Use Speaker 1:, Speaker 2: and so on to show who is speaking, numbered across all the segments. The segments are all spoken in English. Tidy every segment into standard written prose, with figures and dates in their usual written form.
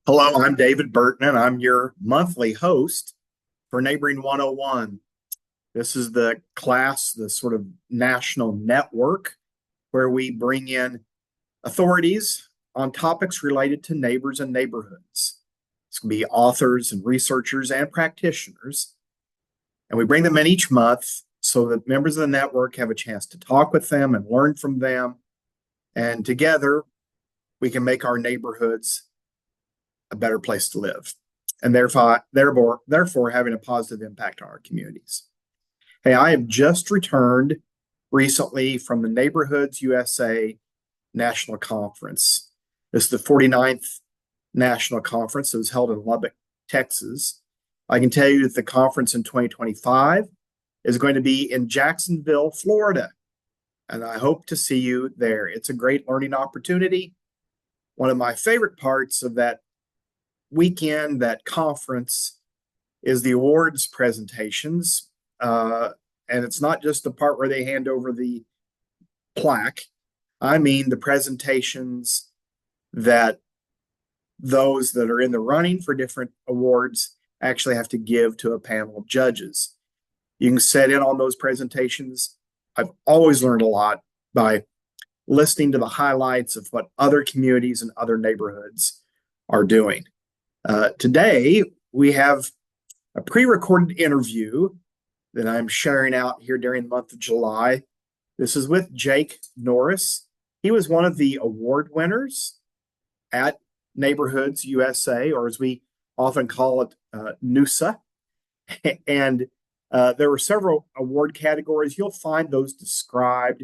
Speaker 1: Hello, I'm David Burton, and I'm your monthly host for Neighboring 101. This is the class, the sort of national network where we bring in authorities on topics related to neighbors and neighborhoods. This can be authors and researchers and practitioners. And we bring them in each month so that members of the network have a chance to talk with them and learn from them. And together, we can make our neighborhoods a better place to live, and therefore having a positive impact on our communities. Hey, I have just returned recently from the Neighborhoods USA National Conference. This is the 49th National Conference that was held in Lubbock, Texas. I can tell you that the conference in 2025 is going to be in Jacksonville, Florida, and I hope to see you there. It's a great learning opportunity. One of my favorite parts of that weekend, that conference, is the awards presentations. And it's not just the part where they hand over the plaque. I mean the presentations that those that are in the running for different awards actually have to give to a panel of judges. You can sit in on those presentations. I've always learned a lot by listening to the highlights of what other communities and other neighborhoods are doing. Today, we have a pre-recorded interview that I'm sharing out here during the month of July. This is with Jake Norris. He was one of the award winners at Neighborhoods USA, or as we often call it, NUSA. And there were several award categories. You'll find those described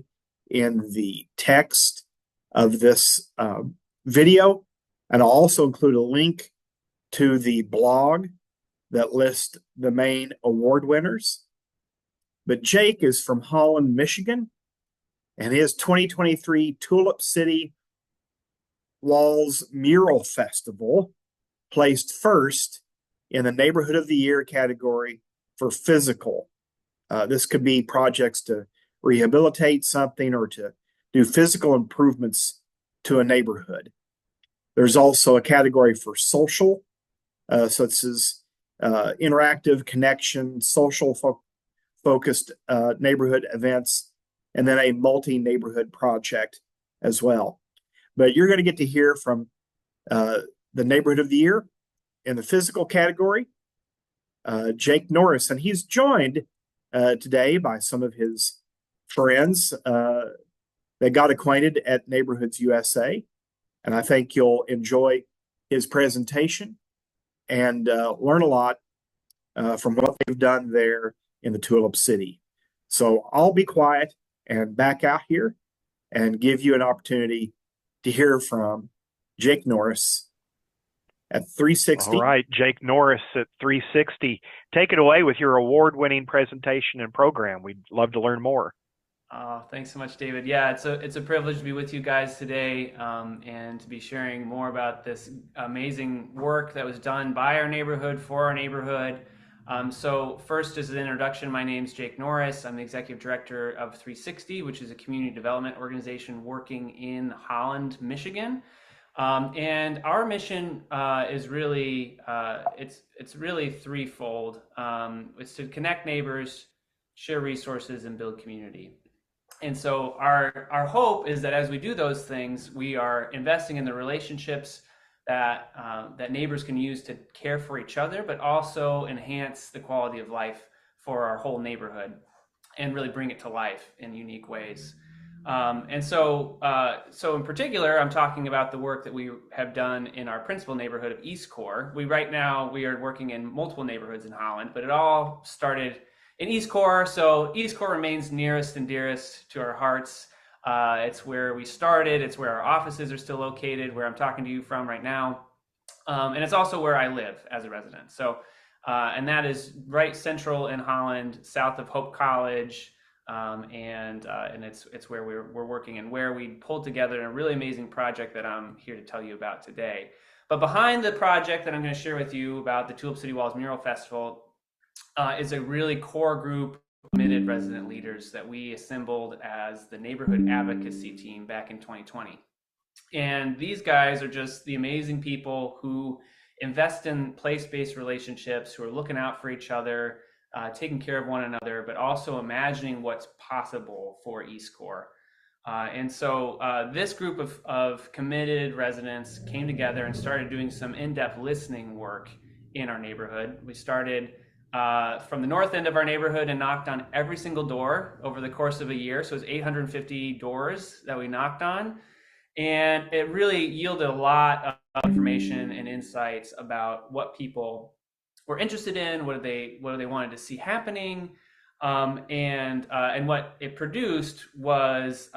Speaker 1: in the text of this video. And I'll also include a link to the blog that lists the main award winners. But Jake is from Holland, Michigan, and his 2023 Tulip City Walls Mural Festival placed first in the Neighborhood of the Year category for physical. This could be projects to rehabilitate something or to do physical improvements to a neighborhood. There's also a category for social, such as interactive connection, focused neighborhood events, and then a multi-neighborhood project as well. But you're going to get to hear from the Neighborhood of the Year in the physical category, Jake Norris, and he's joined today by some of his friends that got acquainted at Neighborhoods USA, and I think you'll enjoy his presentation and learn a lot from what they've done there in the Tulip City. So I'll be quiet and back out here and give you an opportunity to hear from Jake Norris at 360.
Speaker 2: All right, Jake Norris at 360. Take it away with your award-winning presentation and program. We'd love to learn more.
Speaker 3: Thanks so much, David. Yeah, it's a privilege to be with you guys today and to be sharing more about this amazing work that was done by our neighborhood for our neighborhood. So first, as an introduction, my name is Jake Norris. I'm the executive director of 360, which is a community development organization working in Holland, Michigan. And our mission is really it's really threefold. It's to connect neighbors, share resources, and build community. And so our hope is that as we do those things, we are investing in the relationships that neighbors can use to care for each other, but also enhance the quality of life for our whole neighborhood and really bring it to life in unique ways. So in particular, I'm talking about the work that we have done in our principal neighborhood of East Core. Right now we are working in multiple neighborhoods in Holland, but it all started in East Core. So East Core remains nearest and dearest to our hearts. It's where we started. It's where our offices are still located, where I'm talking to you from right now. And it's also where I live as a resident. So, and that is right central in Holland, south of Hope College. And it's where we're working and where we pulled together a really amazing project that I'm here to tell you about today. But behind the project that I'm going to share with you about the Tulip City Walls Mural Festival is a really core group of committed resident leaders that we assembled as the neighborhood advocacy team back in 2020. And these guys are just the amazing people who invest in place-based relationships, who are looking out for each other, taking care of one another, but also imagining what's possible for East Core. And so this group of committed residents came together and started doing some in-depth listening work in our neighborhood. We started from the north end of our neighborhood and knocked on every single door over the course of a year. So it was 850 doors that we knocked on. And it really yielded a lot of information and insights about what people were interested in, what they wanted to see happening, and what it produced was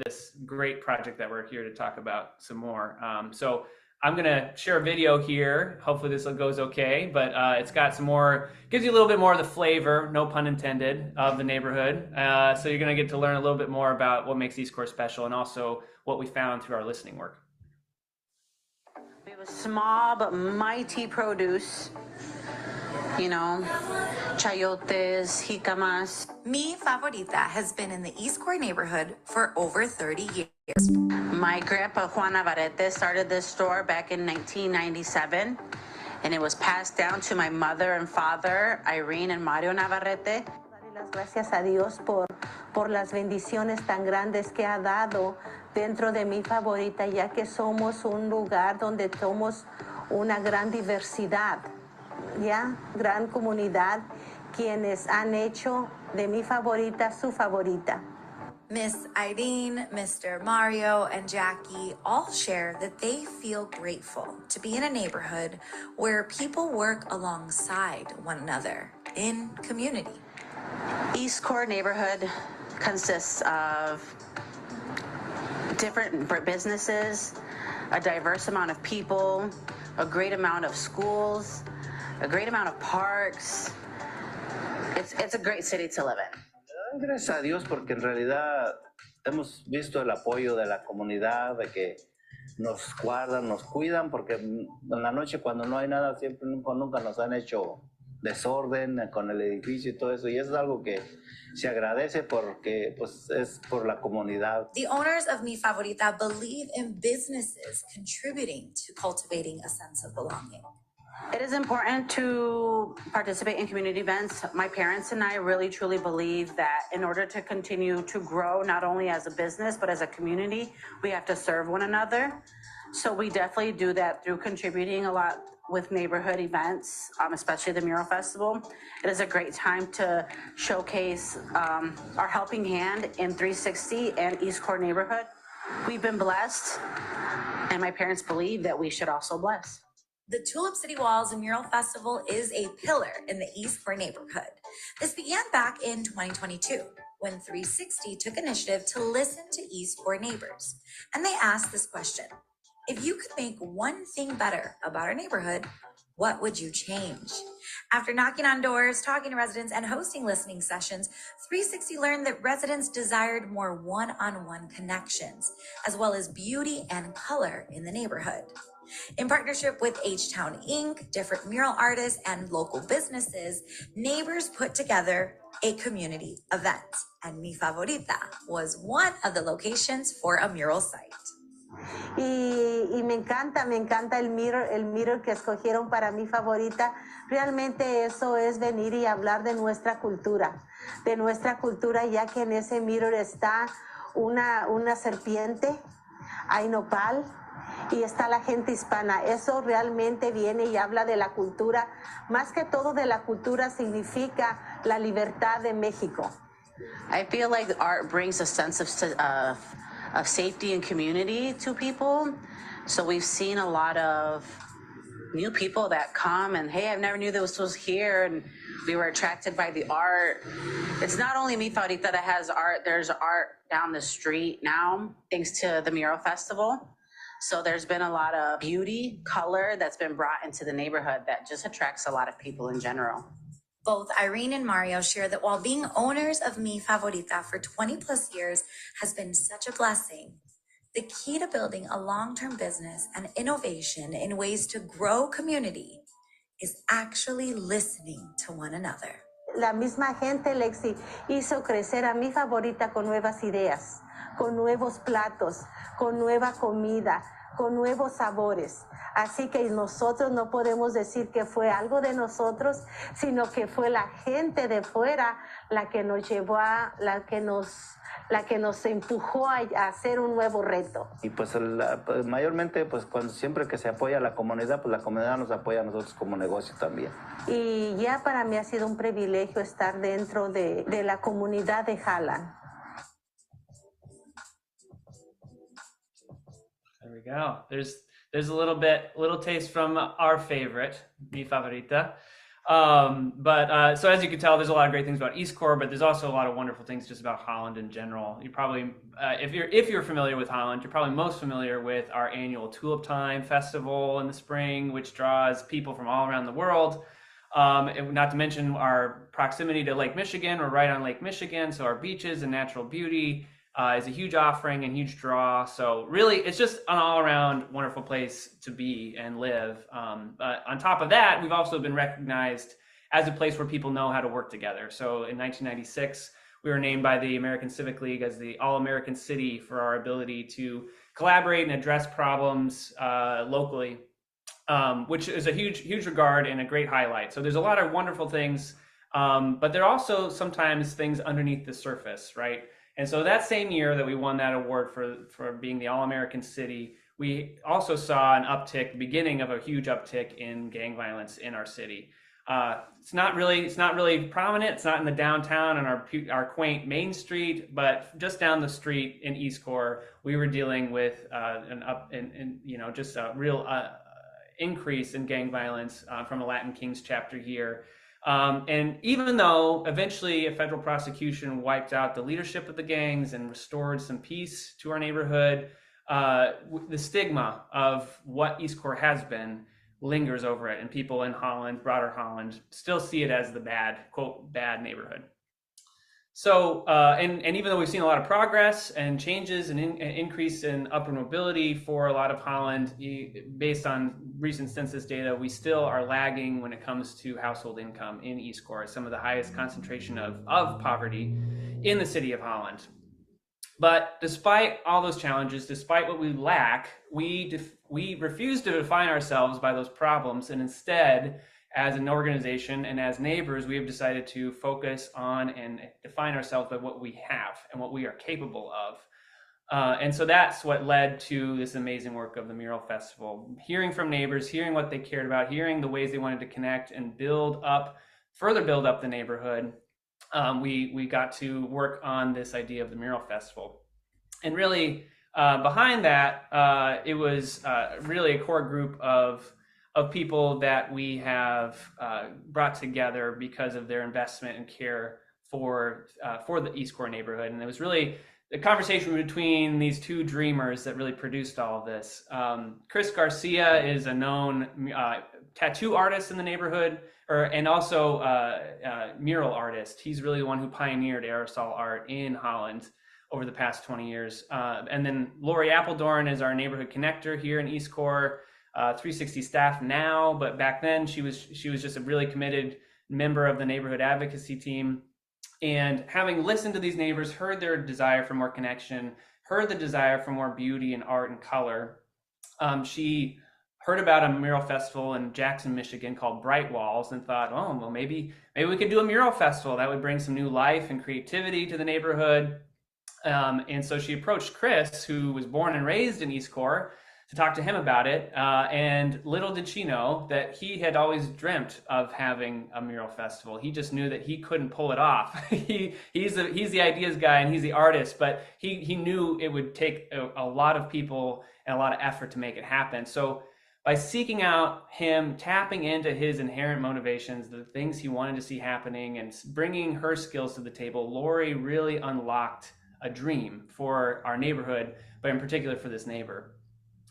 Speaker 3: this great project that we're here to talk about some more. So I'm going to share a video here. Hopefully this goes okay, but it's got some more, gives you a little bit more of the flavor, no pun intended, of the neighborhood. So you're going to get to learn a little bit more about what makes East Core special and also what we found through our listening work.
Speaker 4: We have a small but mighty produce, you know, chayotes, jicamas.
Speaker 5: Mi Favorita has been in the East Core neighborhood for over 30 years.
Speaker 4: My grandpa Juan Navarrete started this store back in 1997, and it was passed down to my mother and father, Irene and Mario Navarrete.
Speaker 6: Gracias a Dios por las bendiciones tan grandes que ha dado dentro de Mi Favorita, ya que somos un lugar donde somos una gran diversidad, ya, gran comunidad, quienes han hecho de Mi Favorita su favorita.
Speaker 5: Miss Irene, Mr. Mario, and Jackie all share that they feel grateful to be in a neighborhood where people work alongside one another in community.
Speaker 4: East Core neighborhood consists of different businesses, a diverse amount of people, a great amount of schools, a great amount of parks. It's a great city to live in.
Speaker 7: Gracias a Dios, porque en realidad hemos visto el apoyo de la comunidad, de que nos guardan, nos cuidan, porque en la noche cuando no hay nada, siempre nunca nos han hecho desorden con el edificio y todo eso, y eso es algo que se agradece porque pues es por la comunidad.
Speaker 5: The owners of Mi Favorita believe in businesses contributing to cultivating a sense of belonging.
Speaker 4: It is important to participate in community events. My parents and I really truly believe that in order to continue to grow, not only as a business, but as a community, we have to serve one another. So we definitely do that through contributing a lot with neighborhood events, especially the Mural Festival. It is a great time to showcase our helping hand in 360 and East Core neighborhood. We've been blessed, and my parents believe that we should also bless.
Speaker 5: The Tulip City Walls and Mural Festival is a pillar in the East Core neighborhood. This began back in 2022 when 360 took initiative to listen to East Core neighbors. And they asked this question: if you could make one thing better about our neighborhood, what would you change? After knocking on doors, talking to residents, and hosting listening sessions, 360 learned that residents desired more one-on-one connections, as well as beauty and color in the neighborhood. In partnership with H-Town Inc., different mural artists, and local businesses, neighbors put together a community event, and Mi Favorita was one of the locations for a mural site.
Speaker 6: Y me encanta el mirror que escogieron para Mi Favorita. Realmente eso es venir y hablar de nuestra cultura, ya que en ese mirror está una serpiente, hay nopal, y está la gente hispana. Eso realmente viene y habla de la cultura. Más que todo de la cultura significa la libertad de México.
Speaker 4: I feel like art brings a sense of safety and community to people. So we've seen a lot of new people that come and, hey, I never knew this was here, and we were attracted by the art. It's not only Mi Favorita that has art, there's art down the street now, thanks to the Mural Festival. So there's been a lot of beauty, color that's been brought into the neighborhood that just attracts a lot of people in general.
Speaker 5: Both Irene and Mario share that while being owners of Mi Favorita for 20 plus years has been such a blessing, the key to building a long-term business and innovation in ways to grow community is actually listening to one another.
Speaker 6: La misma gente, Lexi, hizo crecer a Mi Favorita con nuevas ideas, con nuevos platos, con nueva comida, con nuevos sabores. Así que nosotros no podemos decir que fue algo de nosotros, sino que fue la gente de fuera la que nos llevó a, la que nos empujó a hacer un nuevo reto.
Speaker 7: Y pues, pues mayormente, pues siempre que se apoya a la comunidad, pues la comunidad nos apoya a nosotros como negocio también.
Speaker 6: Y ya para mí ha sido un privilegio estar dentro de la comunidad de Holland.
Speaker 3: There we go. There's a little taste from our favorite, mi favorita. So as you can tell, there's a lot of great things about East Core, but there's also a lot of wonderful things just about Holland in general. You probably, if you're familiar with Holland, you're probably most familiar with our annual Tulip Time festival in the spring, which draws people from all around the world. Not to mention our proximity to Lake Michigan. We're right on Lake Michigan, so our beaches and natural beauty is a huge offering and huge draw. So really, it's just an all-around wonderful place to be and live. On top of that, we've also been recognized as a place where people know how to work together. So in 1996, we were named by the American Civic League as the All-American City for our ability to collaborate and address problems locally, which is a huge regard and a great highlight. So there's a lot of wonderful things, but there are also sometimes things underneath the surface, right? And so that same year that we won that award for being the All-American City, we also saw an uptick, the beginning of a huge uptick in gang violence in our city. It's not really prominent. It's not in the downtown on our quaint Main Street, but just down the street in East Core, we were dealing with just a real increase in gang violence from a Latin Kings chapter here. And even though eventually a federal prosecution wiped out the leadership of the gangs and restored some peace to our neighborhood, the stigma of what East Core has been lingers over it, and people in Holland, broader Holland, still see it as the quote, bad neighborhood. So, and even though we've seen a lot of progress and changes and increase in upward mobility for a lot of Holland, based on recent census data, we still are lagging when it comes to household income in East Core, some of the highest concentration of poverty in the city of Holland. But despite all those challenges, despite what we lack, we refuse to define ourselves by those problems, and instead, as an organization and as neighbors, we have decided to focus on and define ourselves by what we have and what we are capable of. And so that's what led to this amazing work of the Mural Festival. Hearing from neighbors, hearing what they cared about, hearing the ways they wanted to connect and further build up the neighborhood, we got to work on this idea of the Mural Festival. And really, behind that, it was really a core group of people that we have brought together because of their investment and care for the East Core neighborhood. And it was really the conversation between these two dreamers that really produced all of this. Chris Garcia is a known tattoo artist in the neighborhood, and also mural artist. He's really the one who pioneered aerosol art in Holland over the past 20 years. And then Lori Appledorn is our neighborhood connector here in East Core. 360 staff now, but back then she was just a really committed member of the neighborhood advocacy team. And having listened to these neighbors, heard their desire for more connection, heard the desire for more beauty and art and color, she heard about a mural festival in Jackson, Michigan called Bright Walls, and thought, oh, well, maybe we could do a mural festival that would bring some new life and creativity to the neighborhood. And so she approached Chris, who was born and raised in East Core, to talk to him about it. And little did she know that he had always dreamt of having a mural festival. He just knew that he couldn't pull it off. He's the ideas guy and he's the artist, but he knew it would take a lot of people and a lot of effort to make it happen. So by seeking out him, tapping into his inherent motivations, the things he wanted to see happening, and bringing her skills to the table, Lori really unlocked a dream for our neighborhood, but in particular for this neighbor.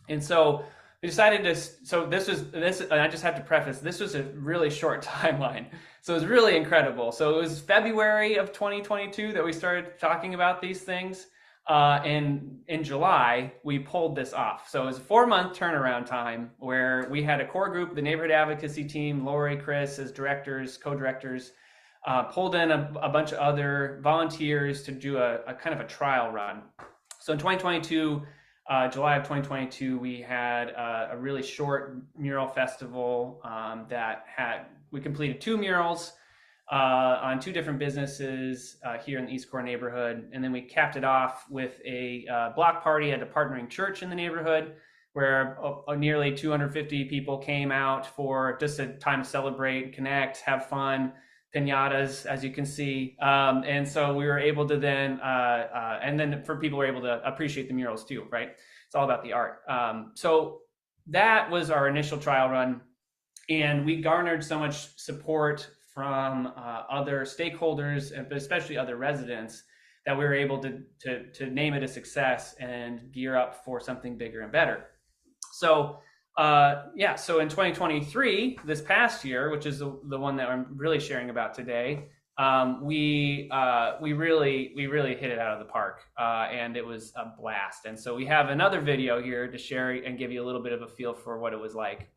Speaker 3: And so we decided I just have to preface, this was a really short timeline. So it was really incredible. So it was February of 2022 that we started talking about these things. And in July, we pulled this off. So it was a 4-month turnaround time where we had a core group, the neighborhood advocacy team, Lori, Chris as directors, co-directors, pulled in a bunch of other volunteers to do a kind of a trial run. So in 2022, July of 2022, we had a really short mural festival we completed 2 murals on 2 different businesses here in the East Core neighborhood. And then we capped it off with a block party at a partnering church in the neighborhood, where nearly 250 people came out for just a time to celebrate, connect, have fun, piñatas, as you can see. And so we were able to then, and then for people who were able to appreciate the murals too, right? It's all about the art. So that was our initial trial run. And we garnered so much support from other stakeholders, but especially other residents, that we were able to name it a success and gear up for something bigger and better. So so in 2023, this past year, which is the one that I'm really sharing about today, we really hit it out of the park, and it was a blast. And so we have another video here to share and give you a little bit of a feel for what it was like.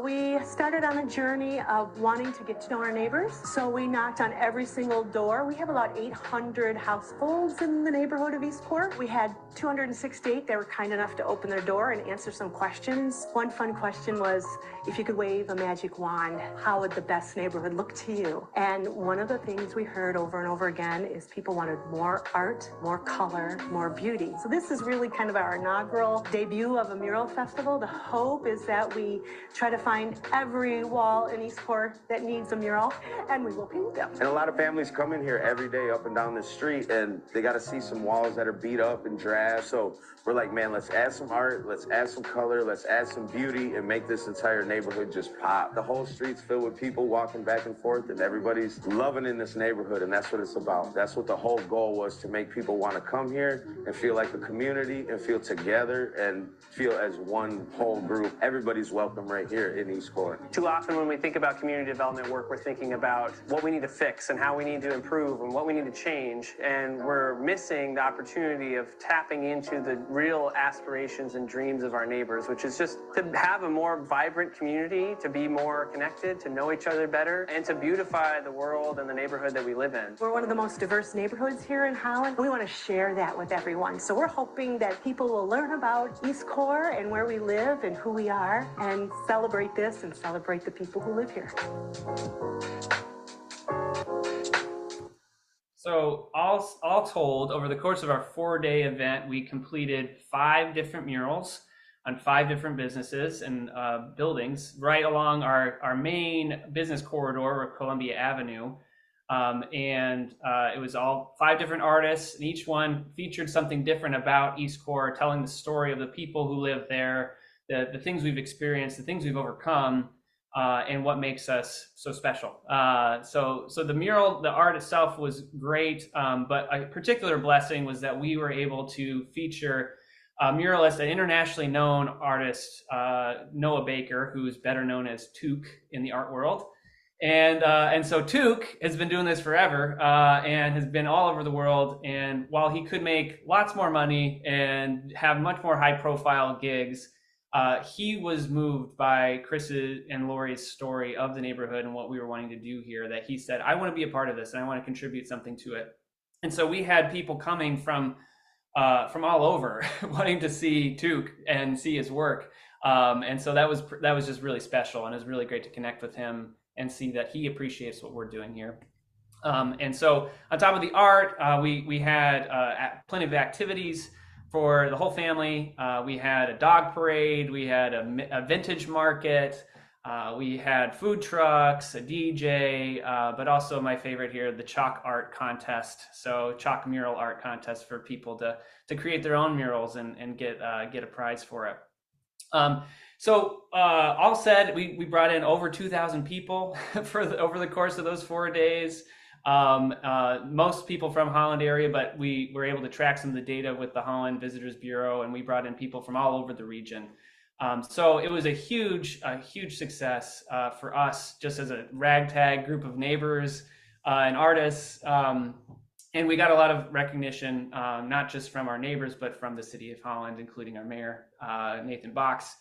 Speaker 8: We started on a journey of wanting to get to know our neighbors. So we knocked on every single door. We have about 800 households in the neighborhood of East Core. We had 268 that were kind enough to open their door and answer some questions. One fun question was, if you could wave a magic wand, how would the best neighborhood look to you? And one of the things we heard over and over again is people wanted more art, more color, more beauty. So this is really kind of our inaugural debut of a mural festival. The hope is that we try to find every wall in East Core that needs a mural, and we will paint them.
Speaker 9: And a lot of families come in here every day up and down the street, and they got to see some walls that are beat up and drab. So we're like, man, let's add some art, let's add some color, let's add some beauty, and make this entire neighborhood just pop. The whole street's filled with people walking back and forth, and everybody's loving in this neighborhood, and that's what it's about. That's what the whole goal was, to make people want to come here and feel like a community and feel together and feel as one whole group. Everybody's welcome right here in East Core.
Speaker 10: Too often when we think about community development work, we're thinking about what we need to fix and how we need to improve and what we need to change, and we're missing the opportunity of tapping into the real aspirations and dreams of our neighbors, which is just to have a more vibrant community, to be more connected, to know each other better, and to beautify the world and the neighborhood that we live in.
Speaker 8: We're one of the most diverse neighborhoods here in Holland. We want to share that with everyone. So we're hoping that people will learn about East Core and where we live and who we are, and celebrate this and celebrate the people who live here.
Speaker 3: So all told, over the course of our 4-day event, we completed 5 different murals on 5 different businesses and buildings right along our main business corridor, or Columbia Avenue. It was all 5 different artists, and each one featured something different about East Core, telling the story of the people who live there, the things we've experienced, the things we've overcome, and what makes us so special. So the mural, the art itself was great, but a particular blessing was that we were able to feature a muralist, an internationally known artist, Noah Baker, who's better known as Took in the art world. And so Took has been doing this forever, and has been all over the world. And while he could make lots more money and have much more high profile gigs, he was moved by Chris's and Lori's story of the neighborhood and what we were wanting to do here, that he said, I want to be a part of this and I want to contribute something to it. And so we had people coming from all over wanting to see Took and see his work. And so that was just really special, and it was really great to connect with him and see that he appreciates what we're doing here. And so on top of the art, we had plenty of activities for the whole family. We had a dog parade, we had a vintage market, we had food trucks, a DJ, but also my favorite here, the chalk art contest. So chalk mural art contest for people to create their own murals and get a prize for it. All said, we brought in over 2,000 people over the course of those 4 days. Most people from Holland area, but we were able to track some of the data with the Holland Visitors Bureau, and we brought in people from all over the region. So it was a huge success for us, just as a ragtag group of neighbors and artists. And we got a lot of recognition, not just from our neighbors, but from the city of Holland, including our mayor, Nathan Box.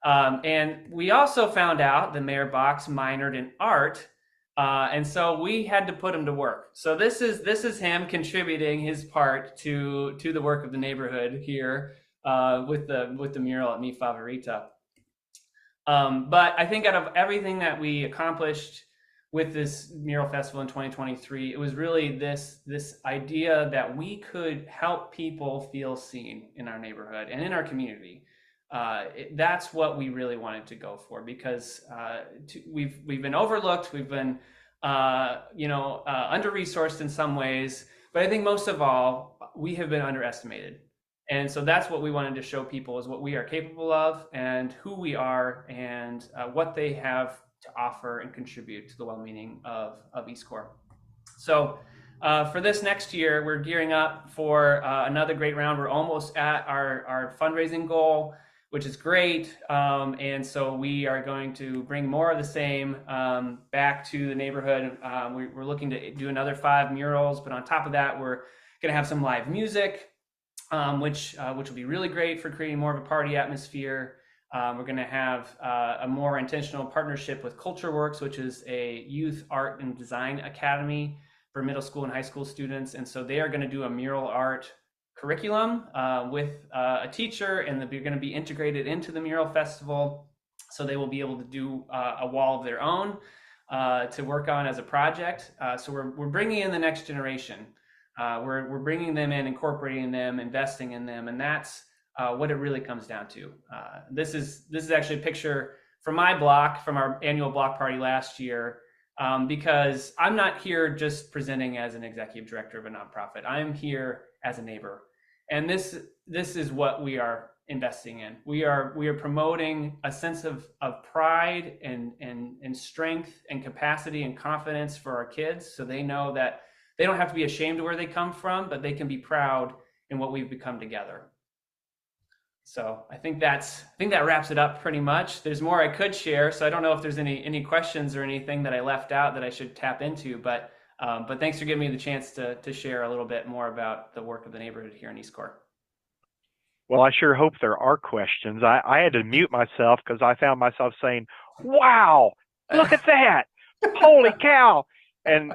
Speaker 3: And we also found out that Mayor Box minored in art, And so we had to put him to work. So this is him contributing his part to the work of the neighborhood here with the mural at Mi Favorita. But I think out of everything that we accomplished with this mural festival in 2023, it was really this idea that we could help people feel seen in our neighborhood and in our community. That's what we really wanted to go for, because we've been overlooked, we've been under-resourced in some ways, but I think most of all, we have been underestimated. And so that's what we wanted to show people, is what we are capable of and who we are, and what they have to offer and contribute to the well-being of East Core. So for this next year, we're gearing up for another great round. We're almost at our fundraising goal, which is great. And so we are going to bring more of the same back to the neighborhood. We're looking to do another 5 murals, but on top of that, we're going to have some live music, which will be really great for creating more of a party atmosphere. We're going to have a more intentional partnership with CultureWorks, which is a youth art and design academy for middle school and high school students. And so they are going to do a mural art curriculum with a teacher, and they're going to be integrated into the mural festival. So they will be able to do a wall of their own to work on as a project. So we're bringing in the next generation. We're bringing them in, incorporating them, investing in them, and that's what it really comes down to. This is actually a picture from my block, from our annual block party last year, because I'm not here just presenting as an executive director of a nonprofit. I'm here as a neighbor, and this is what we are investing in. We are promoting a sense of pride and strength and capacity and confidence for our kids, so they know that they don't have to be ashamed of where they come from, but they can be proud in what we've become together. So I think that wraps it up pretty much. There's more I could share, so I don't know if there's any questions or anything that I left out that I should tap into, but thanks for giving me the chance to share a little bit more about the work of the neighborhood here in East Core.
Speaker 2: Well, I sure hope there are questions. I had to mute myself because I found myself saying, "Wow, look at that! Holy cow!" And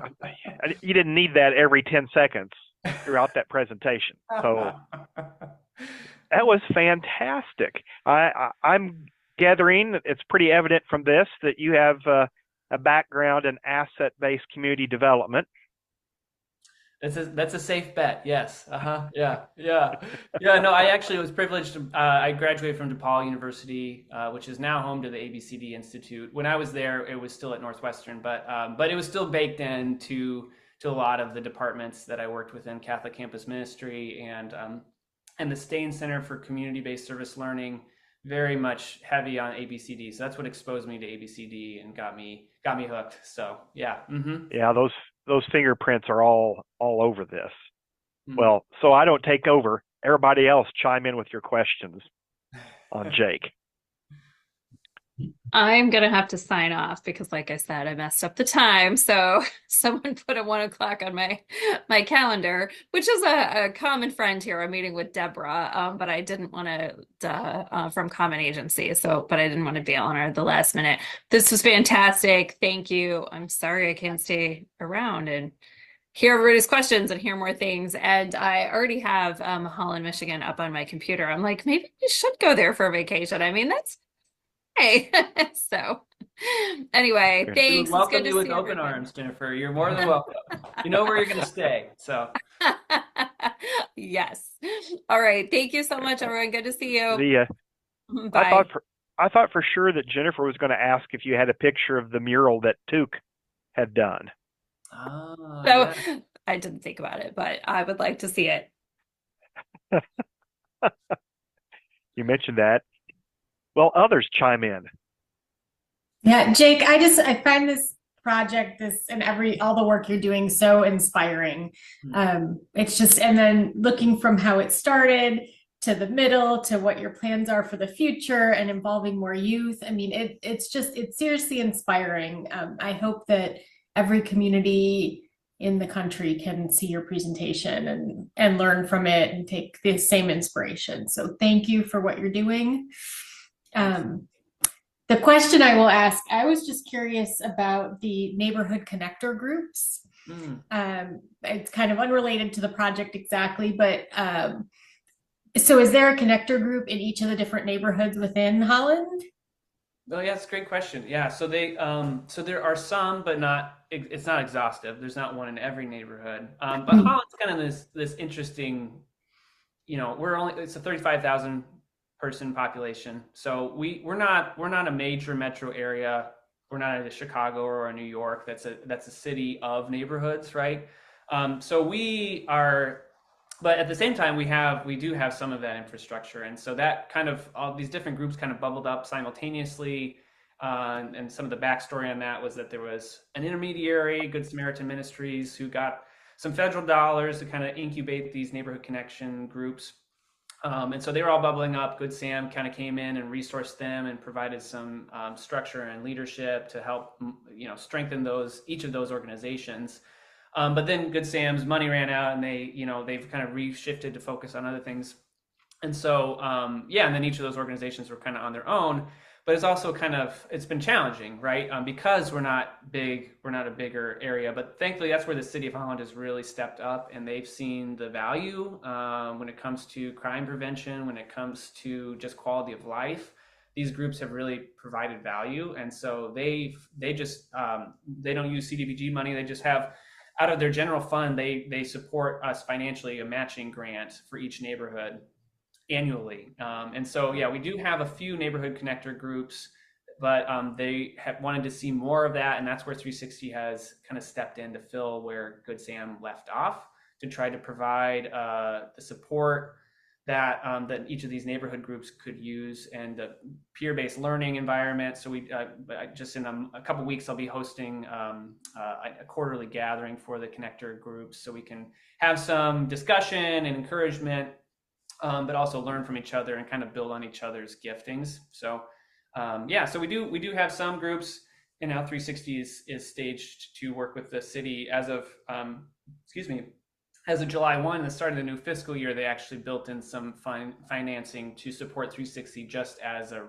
Speaker 2: you didn't need that every 10 seconds throughout that presentation. So that was fantastic. I'm gathering, it's pretty evident from this that you have a background in asset-based community development.
Speaker 3: That's a safe bet. Yes. Yeah. No, I actually was privileged. I graduated from DePaul University, which is now home to the ABCD Institute. When I was there, it was still at Northwestern, but it was still baked into a lot of the departments that I worked within: Catholic Campus Ministry and the Stain Center for Community-Based Service Learning. Very much heavy on ABCD. So that's what exposed me to ABCD and got me hooked. So yeah. Mm-hmm.
Speaker 2: Yeah, those fingerprints are all over this. Mm-hmm. Well, so I don't take over. Everybody else chime in with your questions on Jake.
Speaker 11: I'm going to have to sign off because, like I said, I messed up the time. So someone put a 1 o'clock on my calendar, which is a common friend here. I'm meeting with Deborah, but I didn't want to, from Common Agency. But I didn't want to bail on her at the last minute. This was fantastic. Thank you. I'm sorry I can't stay around and hear everybody's questions and hear more things. And I already have Holland, Michigan up on my computer. I'm like, maybe we should go there for a vacation. I mean, that's hey. So anyway, thanks.
Speaker 3: Welcome it's good you with open arms, Jennifer. You're more than welcome. You know where you're going to stay. So
Speaker 11: yes. All right. Thank you so much, everyone. Good to see you.
Speaker 2: Bye. I thought for sure that Jennifer was going to ask if you had a picture of the mural that Tuke had done.
Speaker 11: Yeah. I didn't think about it, but I would like to see it.
Speaker 2: You mentioned that. Well, others chime in.
Speaker 12: Yeah, Jake, I find this project, and all the work you're doing so inspiring. It's just, and then looking from how it started to the middle to what your plans are for the future and involving more youth. I mean, it's seriously inspiring. I hope that every community in the country can see your presentation and learn from it and take the same inspiration. So thank you for what you're doing. The question I will ask, I was just curious about the neighborhood connector groups. It's kind of unrelated to the project exactly, but so is there a connector group in each of the different neighborhoods within Holland?
Speaker 3: Oh yeah, that's a great question. Yeah, so so there are some, but it's not exhaustive. There's not one in every neighborhood. But Holland's kind of this interesting, it's a 35,000 person population. So we're not a major metro area. We're not a Chicago or a New York. That's a city of neighborhoods, right? So we are, but at the same time, we do have some of that infrastructure, and so that kind of all these different groups kind of bubbled up simultaneously. And some of the backstory on that was that there was an intermediary, Good Samaritan Ministries, who got some federal dollars to kind of incubate these neighborhood connection groups. And so they were all bubbling up. Good Sam kind of came in and resourced them and provided some structure and leadership to help, strengthen each of those organizations. But then Good Sam's money ran out, and they've kind of reshifted to focus on other things. And so, and then each of those organizations were kind of on their own. But it's also it's been challenging, right? Because we're not a bigger area. But thankfully, that's where the city of Holland has really stepped up, and they've seen the value when it comes to crime prevention, when it comes to just quality of life. These groups have really provided value, and so they just they don't use CDBG money. They just have, out of their general fund, they support us financially, a matching grant for each neighborhood annually. And so, we do have a few neighborhood connector groups, but they have wanted to see more of that. And that's where 360 has kind of stepped in to fill where Good Sam left off, to try to provide the support that each of these neighborhood groups could use, and the peer-based learning environment. So we just in a couple weeks, I'll be hosting a quarterly gathering for the connector groups, so we can have some discussion and encouragement, but also learn from each other and kind of build on each other's giftings. So so we do have some groups, and now 360 is staged to work with the city as of July 1, the start of the new fiscal year. They actually built in some financing to support 360 just as a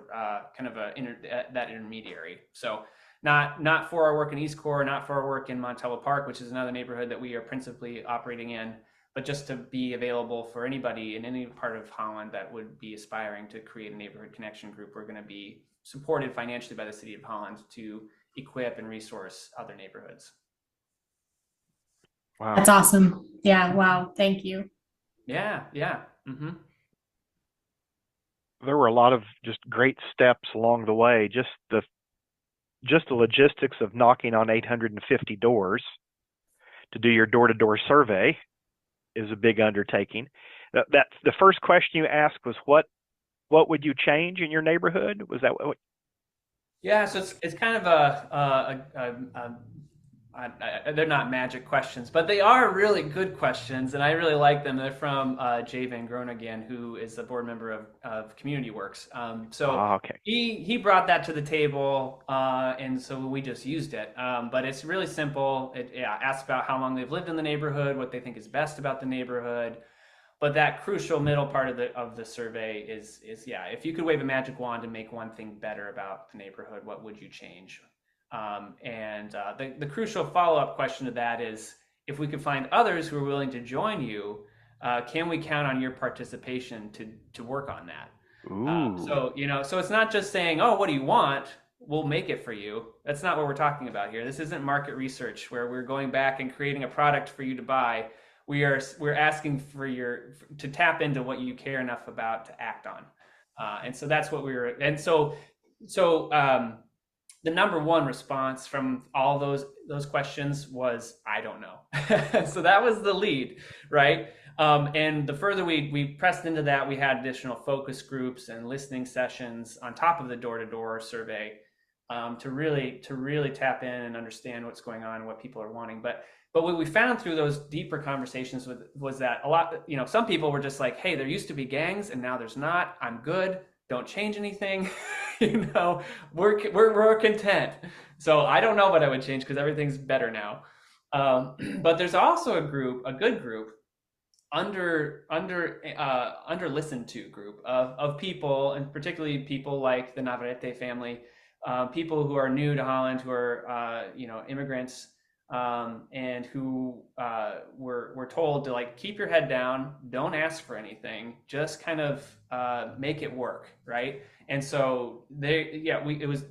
Speaker 3: that intermediary. So not for our work in East Core, not for our work in Montello Park, which is another neighborhood that we are principally operating in, but just to be available for anybody in any part of Holland that would be aspiring to create a neighborhood connection group. We're going to be supported financially by the city of Holland to equip and resource other neighborhoods.
Speaker 12: Wow. That's awesome. Yeah. Wow. Thank you.
Speaker 3: Yeah. Mm-hmm.
Speaker 2: There were a lot of just great steps along the way. Just the logistics of knocking on 850 doors to do your door-to-door survey is a big undertaking. That's the first question you asked was what would you change in your neighborhood? Was that what?
Speaker 3: Yeah, so it's kind of they're not magic questions, but they are really good questions, and I really like them. They're from Jay Van Groningen, who is the board member of Community Works.
Speaker 2: Okay.
Speaker 3: He brought that to the table, and so we just used it. But it's really simple. It asks about how long they've lived in the neighborhood, what they think is best about the neighborhood. But that crucial middle part of the survey is if you could wave a magic wand and make one thing better about the neighborhood, what would you change? The crucial follow-up question to that is, if we could find others who are willing to join you, can we count on your participation to work on that? So it's not just saying, oh, what do you want? We'll make it for you. That's not what we're talking about here. This isn't market research where we're going back and creating a product for you to buy. We're asking for to tap into what you care enough about to act on. And so that's what the number one response from all those questions was, I don't know. So that was the lead, right? And the further we pressed into that, we had additional focus groups and listening sessions on top of the door-to-door survey to really tap in and understand what's going on and what people are wanting. But what we found through those deeper conversations was that a lot, some people were just like, hey, there used to be gangs and now there's not. I'm good. Don't change anything. We're content. So I don't know what I would change because everything's better now. But there's also a good group, under listened to group of people, and particularly people like the Navarrete family, people who are new to Holland, who are immigrants, and who were told to like keep your head down, don't ask for anything, just kind of make it work, right? And so it was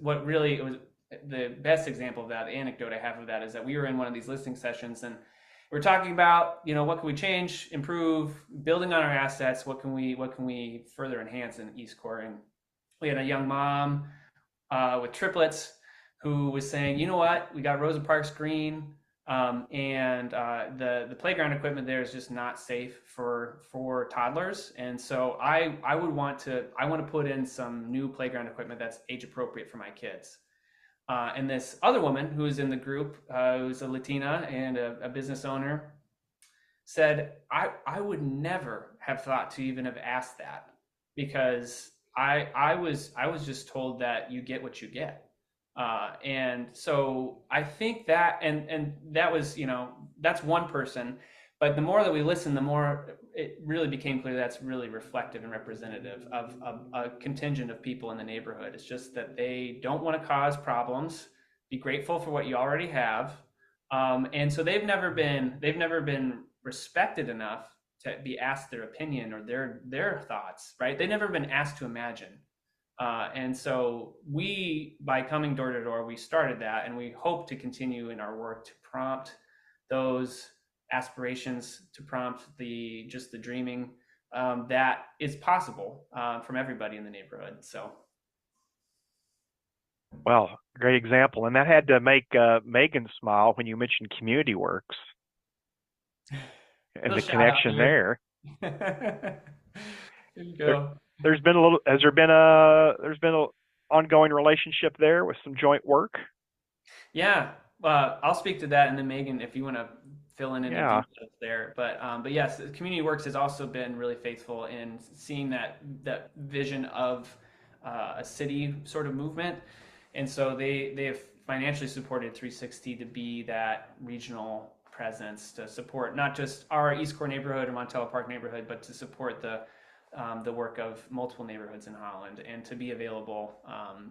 Speaker 3: the best example of that. The anecdote I have of that is that we were in one of these listening sessions and we're talking about, what can we change, improve, building on our assets. What can we further enhance in East Core? And we had a young mom with triplets who was saying, you know what, we got Rosa Parks Green, and the playground equipment there is just not safe for toddlers, and so I want to put in some new playground equipment that's age appropriate for my kids. And this other woman who's in the group, who's a Latina and a business owner, said, I would never have thought to even have asked that, because I was just told that you get what you get. And so I think that, and that was, that's one person, but the more that we listened, the more it really became clear that's really reflective and representative of a contingent of people in the neighborhood. It's just that they don't want to cause problems, be grateful for what you already have. And so they've never been respected enough to be asked their opinion or their thoughts, right? They've never been asked to imagine. And so by coming door to door, we started that, and we hope to continue in our work to prompt those aspirations, to prompt the dreaming that is possible from everybody in the neighborhood. So.
Speaker 2: Well, great example. And that had to make Megan smile when you mentioned Community Works and the connection there.
Speaker 3: There you go.
Speaker 2: There's been a ongoing relationship there with some joint work.
Speaker 3: Yeah, I'll speak to that, and then Megan, if you want to fill in any details there. But yes, Community Works has also been really faithful in seeing that vision of a city sort of movement, and so they have financially supported 360 to be that regional presence to support not just our East Core neighborhood or Montello Park neighborhood, but to support the work of multiple neighborhoods in Holland, and to be available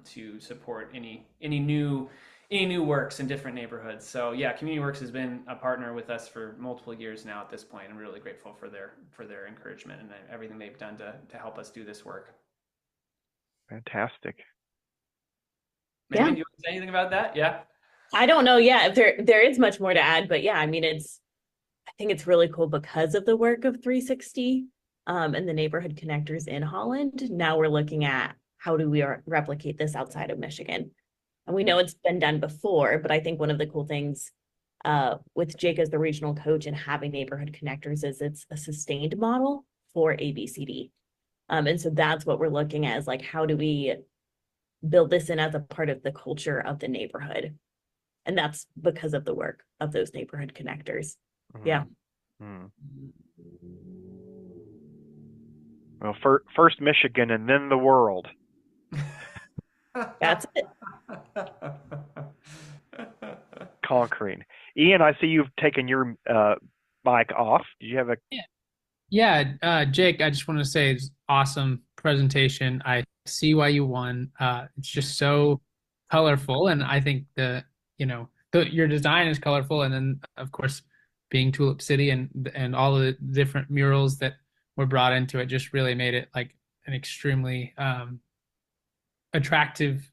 Speaker 3: to support any new works in different neighborhoods. So yeah, Community Works has been a partner with us for multiple years now at this point. I'm really grateful for their encouragement and everything they've done to help us do this work.
Speaker 2: Fantastic.
Speaker 3: Megan, do you want to say anything about that? Yeah.
Speaker 13: I don't know. Yeah, if there is much more to add, but yeah, I mean, I think it's really cool because of the work of 360 and the neighborhood connectors in Holland. Now we're looking at how do we replicate this outside of Michigan. And we know it's been done before, but I think one of the cool things with Jake as the regional coach and having neighborhood connectors is it's a sustained model for ABCD. And so that's what we're looking at, is like, how do we build this in as a part of the culture of the neighborhood? And that's because of the work of those neighborhood connectors. Mm-hmm. Yeah.
Speaker 2: Mm-hmm. Well, first Michigan and then the world.
Speaker 13: That's it.
Speaker 2: Conquering. Ian, I see you've taken your mic off. Do you have a...
Speaker 14: Yeah, Jake, I just want to say it's awesome presentation. I see why you won. It's just so colorful, and I think your design is colorful, and then of course being Tulip City and all of the different murals that were brought into it just really made it like an extremely attractive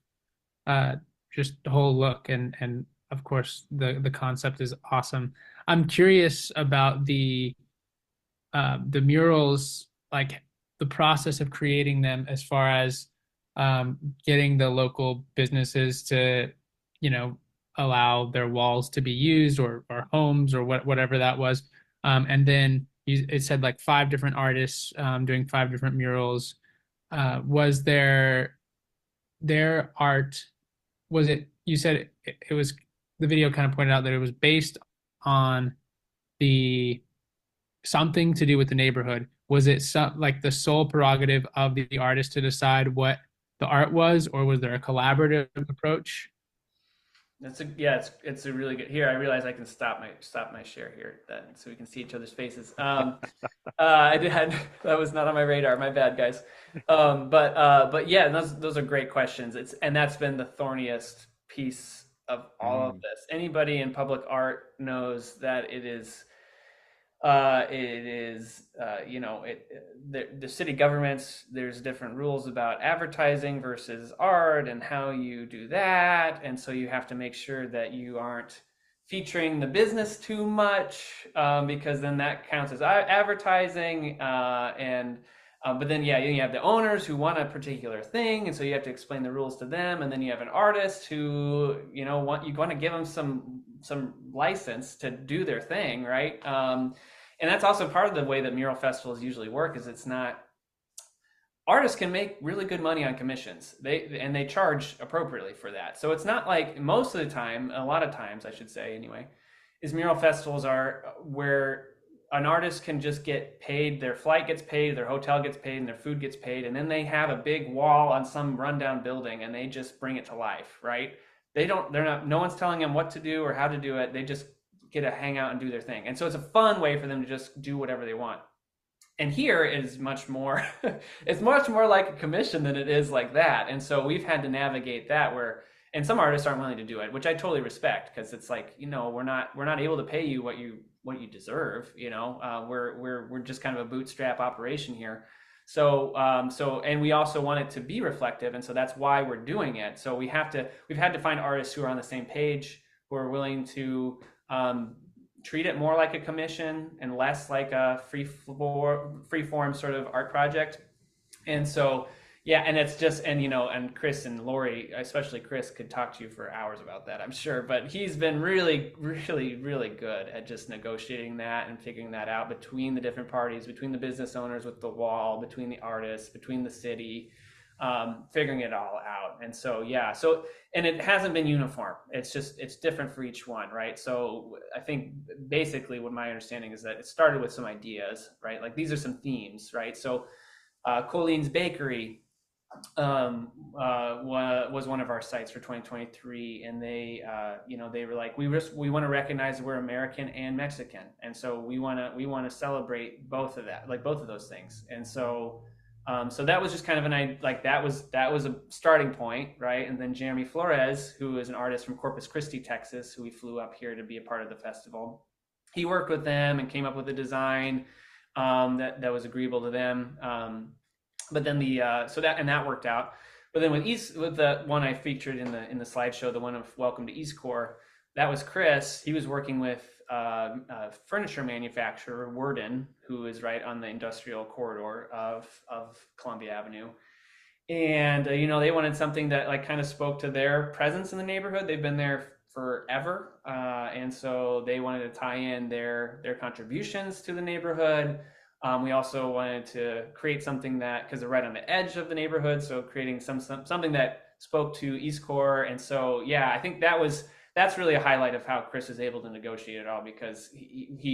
Speaker 14: just the whole look, and of course the concept is awesome. I'm curious about the murals, like the process of creating them, as far as getting the local businesses to allow their walls to be used, or homes, or whatever that was, and then it said like 5 different artists doing 5 different murals. Was their art, was it, you said it was, the video kind of pointed out that it was based on something to do with the neighborhood. Was it like the sole prerogative of the artist to decide what the art was, or was there a collaborative approach?
Speaker 3: It's a really good. Here, I realize I can stop my share here, then, so we can see each other's faces. That was not on my radar. My bad, guys. But yeah, those are great questions. And that's been the thorniest piece of all of this. Anybody in public art knows that the city governments, there's different rules about advertising versus art and how you do that, and so you have to make sure that you aren't featuring the business too much, because then that counts as advertising, and but then you have the owners who want a particular thing, and so you have to explain the rules to them, and then you have an artist who want to give them some license to do their thing, right? And that's also part of the way that mural festivals usually work. Is it's not artists can make really good money on commissions. They charge appropriately for that. So it's not like most of the time, a lot of times I should say anyway, is mural festivals are where an artist can just get paid, their flight gets paid, their hotel gets paid, and their food gets paid, and then they have a big wall on some rundown building and they just bring it to life, right? No one's telling them what to do or how to do it. They just get to hang out and do their thing. And so it's a fun way for them to just do whatever they want. And here it is much more, it's much more like a commission than it is like that. And so we've had to navigate that and some artists aren't willing to do it, which I totally respect, because it's like, we're not able to pay you what you deserve. We're just kind of a bootstrap operation here. So and we also want it to be reflective, and so that's why we're doing it. So we've had to find artists who are on the same page, who are willing to treat it more like a commission and less like a free form sort of art project. And so and it's just, and Chris and Lori, especially Chris, could talk to you for hours about that, I'm sure, but he's been really, really, really good at just negotiating that and figuring that out between the different parties, between the business owners with the wall, between the artists, between the city, figuring it all out. And so and it hasn't been uniform. It's different for each one, right? So I think basically what my understanding is that it started with some ideas, right? Like these are some themes, right? So Colleen's Bakery was one of our sites for 2023, and they were like, we want to recognize that we're American and Mexican, and so we want to celebrate both of those things. And so so that was just kind of that was a starting point, right? And then Jeremy Flores, who is an artist from Corpus Christi, Texas, who we flew up here to be a part of the festival, he worked with them and came up with a design that was agreeable to them. But then that worked out. But then with the one I featured in the slideshow, the one of Welcome to East Core, that was Chris. He was working with a furniture manufacturer, Worden, who is right on the industrial corridor of Columbia Avenue. And they wanted something that kind of spoke to their presence in the neighborhood. They've been there forever, and so they wanted to tie in their contributions to the neighborhood. We also wanted to create something that, because they're right on the edge of the neighborhood, so creating something that spoke to East Core. And so I think that's really a highlight of how Chris is able to negotiate it all, because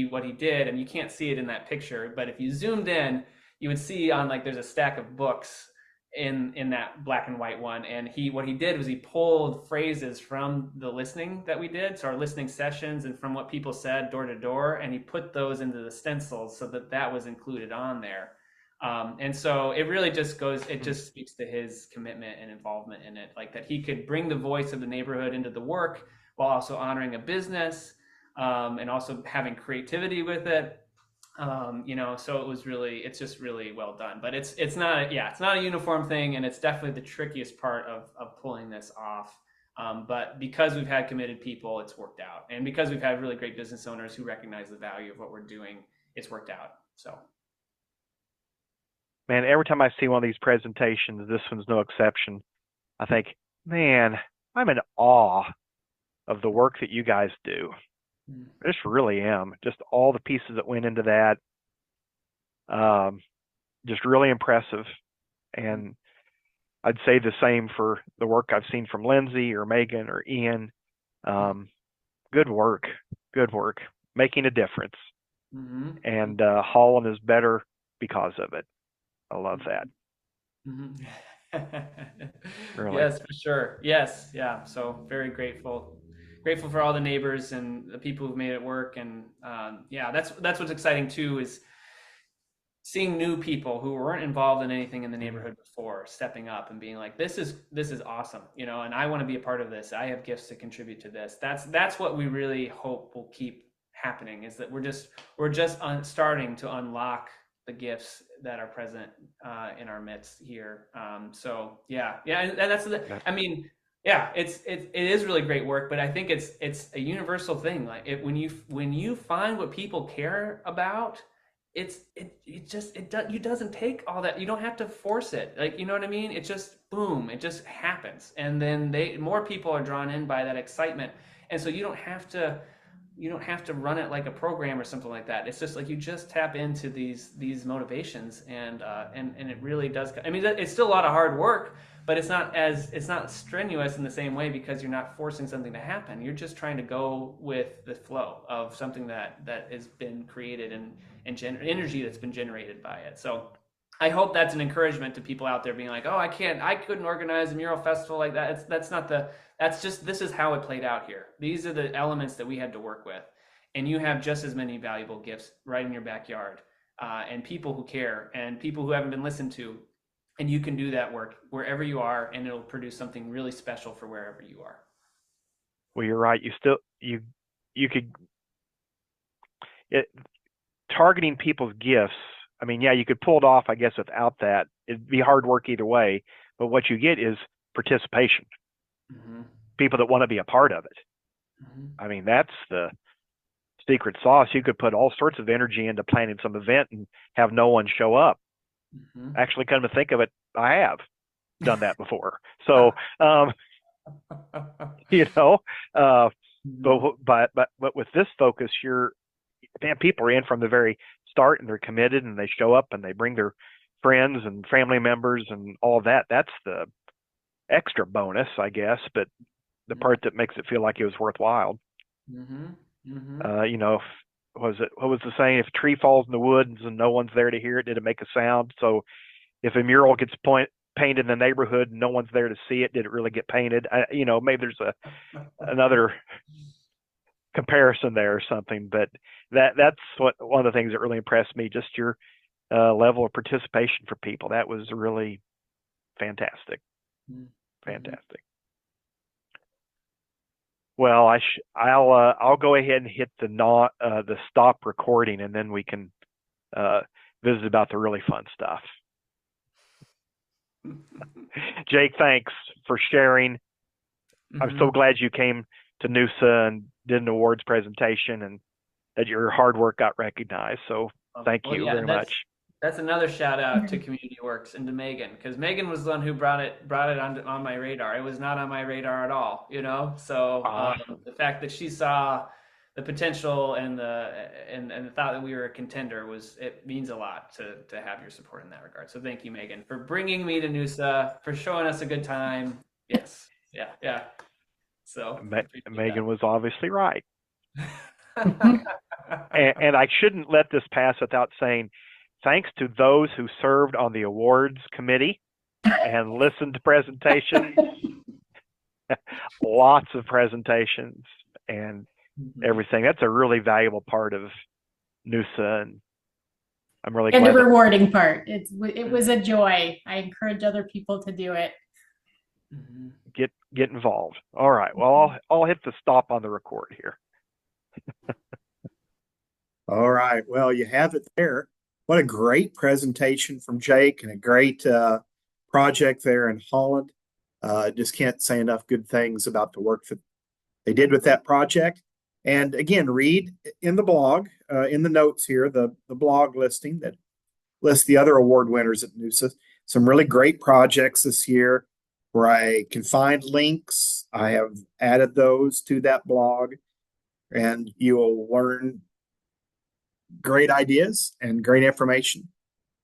Speaker 3: what he did, and you can't see it in that picture, but if you zoomed in, you would see there's a stack of books in that black and white one, and what he did was he pulled phrases from the listening that we did, so our listening sessions, and from what people said door to door, and he put those into the stencils so that was included on there. And so it really just speaks to his commitment and involvement in it, like that he could bring the voice of the neighborhood into the work while also honoring a business, and also having creativity with it. So it's just really well done. But it's not a uniform thing, and it's definitely the trickiest part of pulling this off. But because we've had committed people, it's worked out, and because we've had really great business owners who recognize the value of what we're doing, it's worked out. So,
Speaker 2: man, every time I see one of these presentations, this one's no exception, I think, man, I'm in awe of the work that you guys do. I just really am. Just all the pieces that went into that, just really impressive. And I'd say the same for the work I've seen from Lindsay or Megan or Ian. Good work, making a difference.
Speaker 3: Mm-hmm.
Speaker 2: And Holland is better because of it. I love that.
Speaker 3: Mm-hmm.
Speaker 2: Really.
Speaker 3: Yes, for sure. Yes, yeah. So very grateful. grateful for all the neighbors and the people who've made it work. And yeah, that's what's exciting too, is seeing new people who weren't involved in anything in the neighborhood before stepping up and being like, this is awesome, you know, and I want to be a part of this. I have gifts to contribute to this. That's what we really hope will keep happening, is that we're just starting to unlock the gifts that are present in our midst here. So yeah, and that's I mean, yeah, it is really great work, but I think it's a universal thing. Like when you find what people care about, it doesn't take all that. You don't have to force it. Like, you know what I mean? It just, boom, it just happens. And then more people are drawn in by that excitement. And so you don't have to run it like a program or something like that. It's just like you just tap into these motivations, and it really does. I mean, it's still a lot of hard work, but it's not strenuous in the same way, because you're not forcing something to happen. You're just trying to go with the flow of something that has been created and energy that's been generated by it. So I hope that's an encouragement to people out there being like, oh, I couldn't organize a mural festival like that. This is how it played out here. These are the elements that we had to work with. And you have just as many valuable gifts right in your backyard, and people who care, and people who haven't been listened to. And you can do that work wherever you are, and it'll produce something really special for wherever you are.
Speaker 2: Well, you're right. You could, targeting people's gifts. I mean, yeah, you could pull it off, I guess, without that. It'd be hard work either way. But what you get is participation.
Speaker 3: Mm-hmm.
Speaker 2: People that want to be a part of it.
Speaker 3: Mm-hmm.
Speaker 2: I mean, that's the secret sauce. You could put all sorts of energy into planning some event and have no one show up.
Speaker 3: Mm-hmm.
Speaker 2: Actually, come to think of it, I have done that before. So, you know, but with this focus, people are in from the very start, and they're committed, and they show up, and they bring their friends and family members and all of that. That's the extra bonus, I guess, but the part that makes it feel like it was worthwhile.
Speaker 3: Mm-hmm. Mm-hmm.
Speaker 2: You know, what was the saying? If a tree falls in the woods and no one's there to hear it, did it make a sound? So if a mural gets painted in the neighborhood and no one's there to see it, did it really get painted? You know, maybe there's another comparison there or something, but that's one of the things that really impressed me, just your level of participation for people. That was really fantastic.
Speaker 3: Mm-hmm.
Speaker 2: Fantastic. Well, I'll go ahead and hit the stop recording, and then we can visit about the really fun stuff. Jake, thanks for sharing. Mm-hmm. I'm so glad you came to NUSA and did an awards presentation, and that your hard work got recognized. So thank you very much.
Speaker 3: That's another shout out to Community Works and to Megan, because Megan was the one who brought it on my radar. It was not on my radar at all, you know. So the fact that she saw the potential and the thought that we were a contender it means a lot to have your support in that regard. So thank you, Megan, for bringing me to NUSA, for showing us a good time. Yes, yeah. So
Speaker 2: Megan was obviously right. and I shouldn't let this pass without saying thanks to those who served on the awards committee and listened to presentations. Lots of presentations and everything. That's a really valuable part of NUSA, and I'm really glad.
Speaker 12: And the rewarding part. It was a joy. I encourage other people to do it.
Speaker 2: Get involved. All right. Well, I'll hit the stop on the record here.
Speaker 1: All right. Well, you have it there. What a great presentation from Jake, and a great project there in Holland. Just can't say enough good things about the work that they did with that project. And again, read in the blog, in the notes here, the blog listing that lists the other award winners at NUSA. Some really great projects this year where I can find links. I have added those to that blog, and you will learn great ideas and great information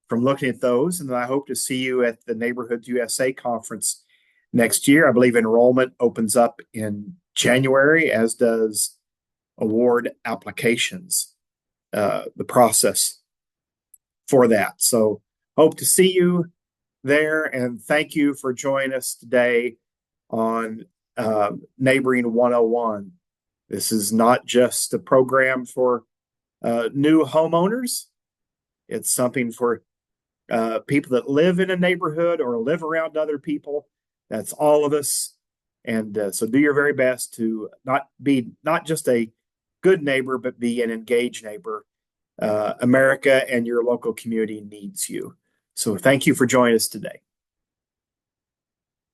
Speaker 1: from looking at those. And I hope to see you at the Neighborhoods USA conference next year. I believe enrollment opens up in January, as does award applications, the process for that. So hope to see you there, and thank you for joining us today on Neighboring 101. This is not just a program for new homeowners. It's something for people that live in a neighborhood or live around other people. That's all of us. And so do your very best to not just a good neighbor, but be an engaged neighbor. America and your local community needs you. So thank you for joining us today.